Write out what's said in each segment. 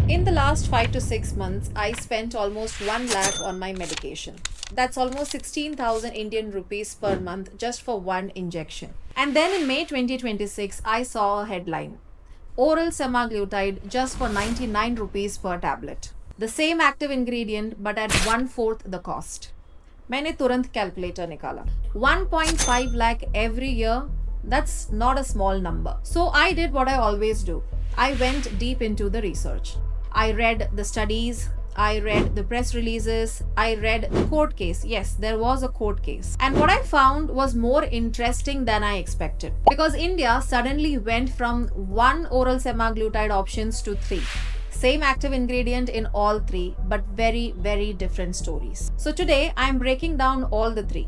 In the last 5 to 6 months, I spent almost 1 lakh on my medication. That's almost 16,000 Indian rupees per month just for one injection. And then in May 2026, I saw a headline: Oral semaglutide just for 99 rupees per tablet. The same active ingredient but at one fourth the cost. मैंने तुरंत calculator निकाला 1.5 lakh every year. That's not a small number. So I did what I always do. I went deep into the research. I read the studies, I read the press releases, I read the court case. Yes, there was a court case. And what I found was more interesting than I expected. Because India suddenly went from 1 oral semaglutide options to 3. Same active ingredient in all 3, but very, very different stories. So today I'm breaking down all the 3.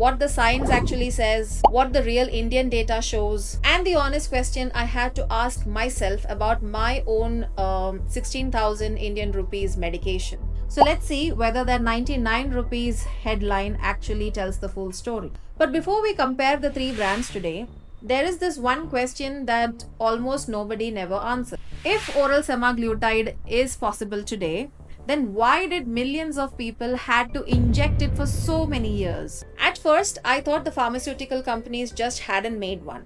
What the science actually says, what the real Indian data shows, and the honest question I had to ask myself about my own 16,000 Indian rupees medication. So let's see whether that 99 rupees headline actually tells the full story. But before we compare the 3 brands today, there is this one question that almost nobody never answers. If oral semaglutide is possible today, then why did millions of people had to inject it for so many years? At first, I thought the pharmaceutical companies just hadn't made one.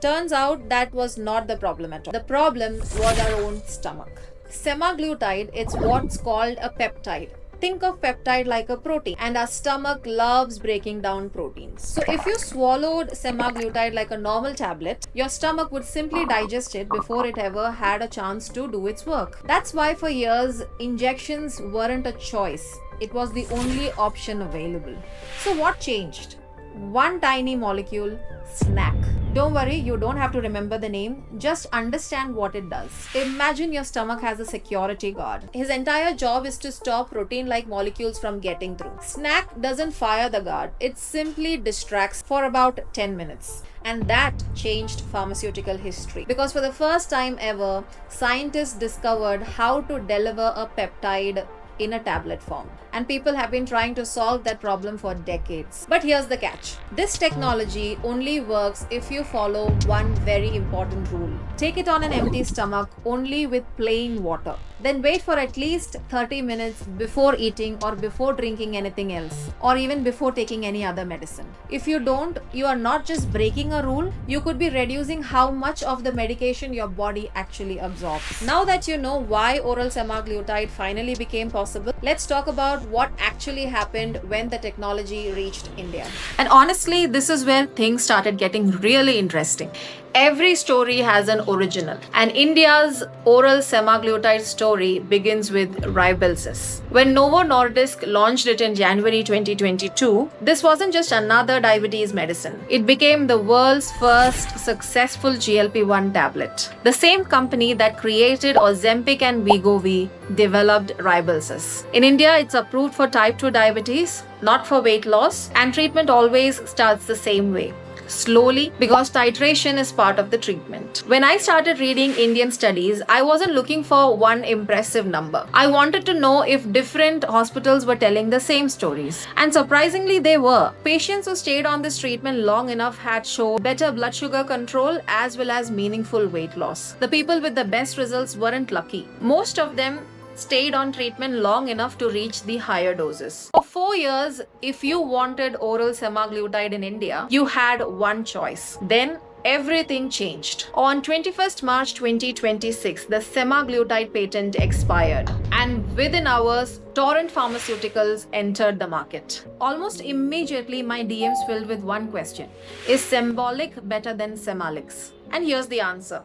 Turns out that was not the problem at all. The problem was our own stomach. Semaglutide, it's what's called a peptide. Think of peptide like a protein, and our stomach loves breaking down proteins. So if you swallowed semaglutide like a normal tablet, your stomach would simply digest it before it ever had a chance to do its work. That's why for years, injections weren't a choice. It was the only option available. So what changed? One tiny molecule, snack. Don't worry, you don't have to remember the name. Just understand what it does. Imagine your stomach has a security guard. His entire job is to stop protein-like molecules from getting through. Snack doesn't fire the guard. It simply distracts for about 10 minutes. And that changed pharmaceutical history. Because for the first time ever, scientists discovered how to deliver a peptide in a tablet form. And people have been trying to solve that problem for decades. But here's the catch. This technology only works if you follow one very important rule. Take it on an empty stomach only with plain water. Then wait for at least 30 minutes before eating or before drinking anything else, or even before taking any other medicine. If you don't, you are not just breaking a rule, you could be reducing how much of the medication your body actually absorbs. Now that you know why oral semaglutide finally became possible, let's talk about what actually happened when the technology reached India. And honestly, this is where things started getting really interesting. Every story has an original, and India's oral semaglutide story begins with Rybelsus. When Novo Nordisk launched it in January 2022, this wasn't just another diabetes medicine. It became the world's first successful GLP-1 tablet. The same company that created Ozempic and Wegovy developed Rybelsus. In India, it's approved for type 2 diabetes, not for weight loss, and treatment always starts the same way: slowly, because titration is part of the treatment. When I started reading Indian studies, I wasn't looking for one impressive number. I wanted to know if different hospitals were telling the same stories. And surprisingly, they were. Patients who stayed on this treatment long enough had shown better blood sugar control as well as meaningful weight loss. The people with the best results weren't lucky. Most of them stayed on treatment long enough to reach the higher doses. For 4 years, if you wanted oral semaglutide in India, you had one choice. Then everything changed. On 21st March 2026, the semaglutide patent expired, and within hours, Torrent Pharmaceuticals entered the market. Almost immediately, my DMs filled with one question: is Sembolic better than Semalix? And here's the answer.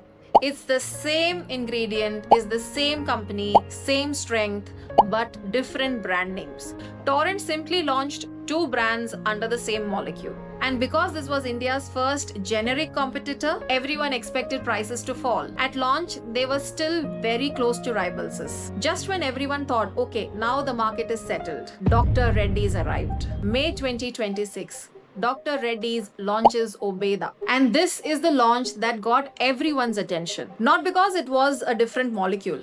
It's the same ingredient, is the same company, same strength, but different brand names. Torrent simply launched 2 brands under the same molecule. And because this was India's first generic competitor, everyone expected prices to fall. At launch, they were still very close to Rybelsus. Just when everyone thought, okay, now the market is settled, Dr. Reddy's arrived. May 2026. Dr. Reddy's launches Obeda. And this is the launch that got everyone's attention. Not because it was a different molecule,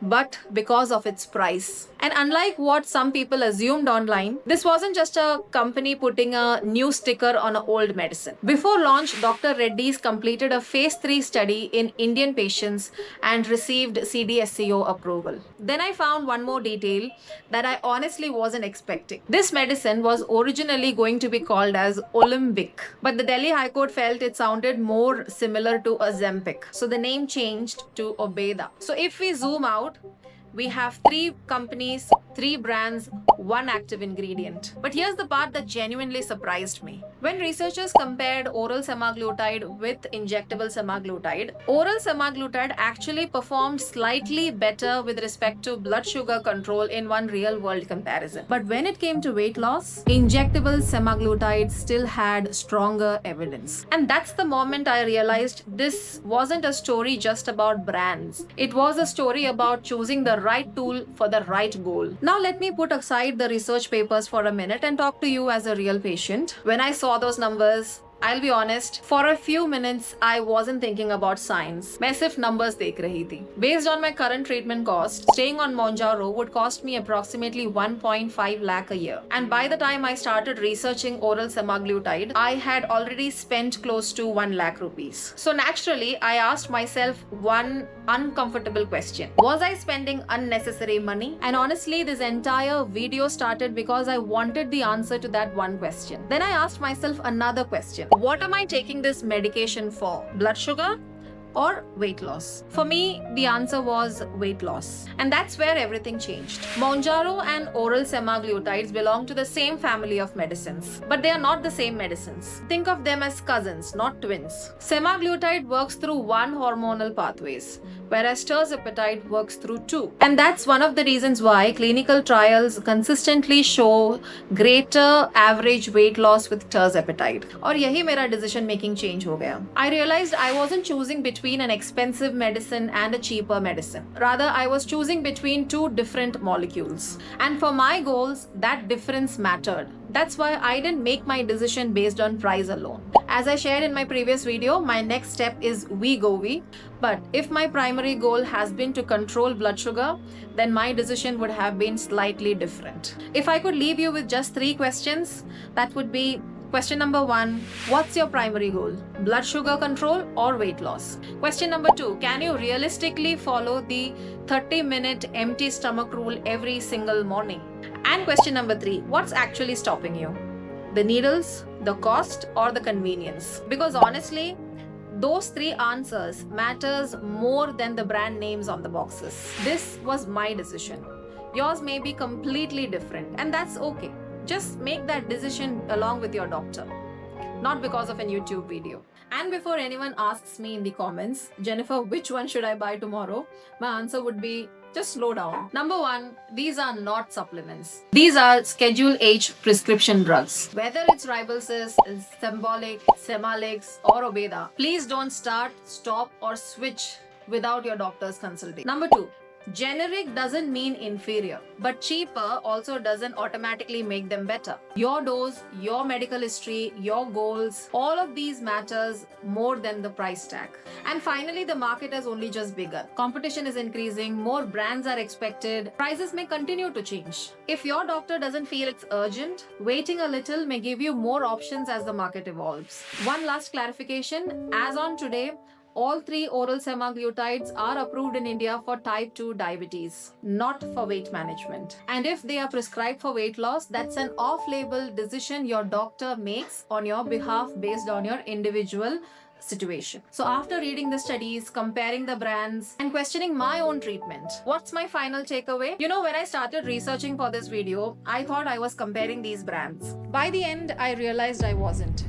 but because of its price. And unlike what some people assumed online, this wasn't just a company putting a new sticker on an old medicine. Before launch, Dr. Reddy's completed a phase 3 study in Indian patients and received CDSCO approval. Then I found one more detail that I honestly wasn't expecting. This medicine was originally going to be called as Ozempic, but the Delhi High Court felt it sounded more similar to Ozempic, so the name changed to Obeda. So if we zoom out, we have 3 companies, 3 brands, 1 active ingredient. But here's the part that genuinely surprised me. When researchers compared oral semaglutide with injectable semaglutide, oral semaglutide actually performed slightly better with respect to blood sugar control in one real world comparison. But when it came to weight loss, injectable semaglutide still had stronger evidence. And that's the moment I realized this wasn't a story just about brands. It was a story about choosing the right tool for the right goal. Now let me put aside the research papers for a minute and talk to you as a real patient. When I saw those numbers, I'll be honest, for a few minutes, I wasn't thinking about science. मैं सिर्फ numbers देख रही थी. Based on my current treatment cost, staying on Mounjaro would cost me approximately 1.5 lakh a year. And by the time I started researching oral semaglutide, I had already spent close to 1 lakh rupees. So naturally, I asked myself one uncomfortable question. Was I spending unnecessary money? And honestly, this entire video started because I wanted the answer to that one question. Then I asked myself another question. What am I taking this medication for? Blood sugar or weight loss? For me, the answer was weight loss. And that's where everything changed. Mounjaro and oral semaglutides belong to the same family of medicines, but they are not the same medicines. Think of them as cousins, not twins. Semaglutide works through one hormonal pathways, whereas tirzepatide works through 2. And that's one of the reasons why clinical trials consistently show greater average weight loss with tirzepatide. और यही मेरा decision making change हो गया. I realized I wasn't choosing between an expensive medicine and a cheaper medicine. Rather, I was choosing between 2 different molecules. And for my goals, that difference mattered. That's why I didn't make my decision based on price alone. As I shared in my previous video, my next step is Wegovy. But if my primary goal has been to control blood sugar, then my decision would have been slightly different. If I could leave you with just 3 questions, that would be: question number 1, what's your primary goal? Blood sugar control or weight loss? Question number 2, can you realistically follow the 30-minute empty stomach rule every single morning? And question number 3, what's actually stopping you? The needles, the cost, or the convenience? Because honestly, those 3 answers matters more than the brand names on the boxes. This was my decision. Yours may be completely different, and that's okay. Just make that decision along with your doctor, not because of a YouTube video. And before anyone asks me in the comments, Jennifer, which one should I buy tomorrow? My answer would be, just slow down. Number 1, these are not supplements. These are Schedule H prescription drugs. Whether it's Rybelsus, Sembolic, Semalix, or Obeda, please don't start, stop, or switch without your doctor's consultation. Number 2, generic doesn't mean inferior, but cheaper also doesn't automatically make them better. Your dose, your medical history, your goals, all of these matters more than the price tag. And finally, the market has only just begun. Competition is increasing, more brands are expected, prices may continue to change. If your doctor doesn't feel it's urgent, waiting a little may give you more options as the market evolves. One last clarification, as on today, all 3 oral semaglutides are approved in India for type 2 diabetes, not for weight management. And if they are prescribed for weight loss, that's an off-label decision your doctor makes on your behalf based on your individual situation. So after reading the studies, comparing the brands, and questioning my own treatment, what's my final takeaway? You know, when I started researching for this video, I thought I was comparing these brands. By the end, I realized I wasn't.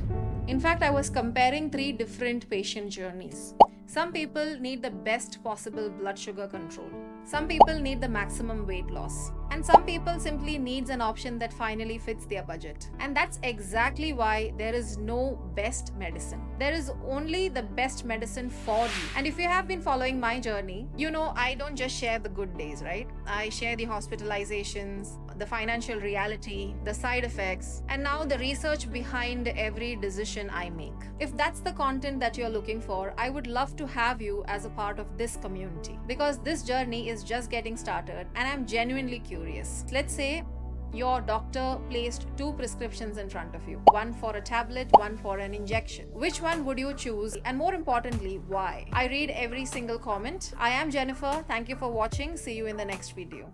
In fact, I was comparing 3 different patient journeys. Some people need the best possible blood sugar control. Some people need the maximum weight loss. And some people simply needs an option that finally fits their budget. And that's exactly why there is no best medicine. There is only the best medicine for you. And if you have been following my journey, you know I don't just share the good days, right? I share the hospitalizations, the financial reality, the side effects, and now the research behind every decision I make. If that's the content that you're looking for, I would love to have you as a part of this community because this journey is just getting started and I'm genuinely curious. Let's say your doctor placed 2 prescriptions in front of you, one for a tablet, one for an injection. Which one would you choose? And more importantly, why? I read every single comment. I am Jennifer. Thank you for watching. See you in the next video.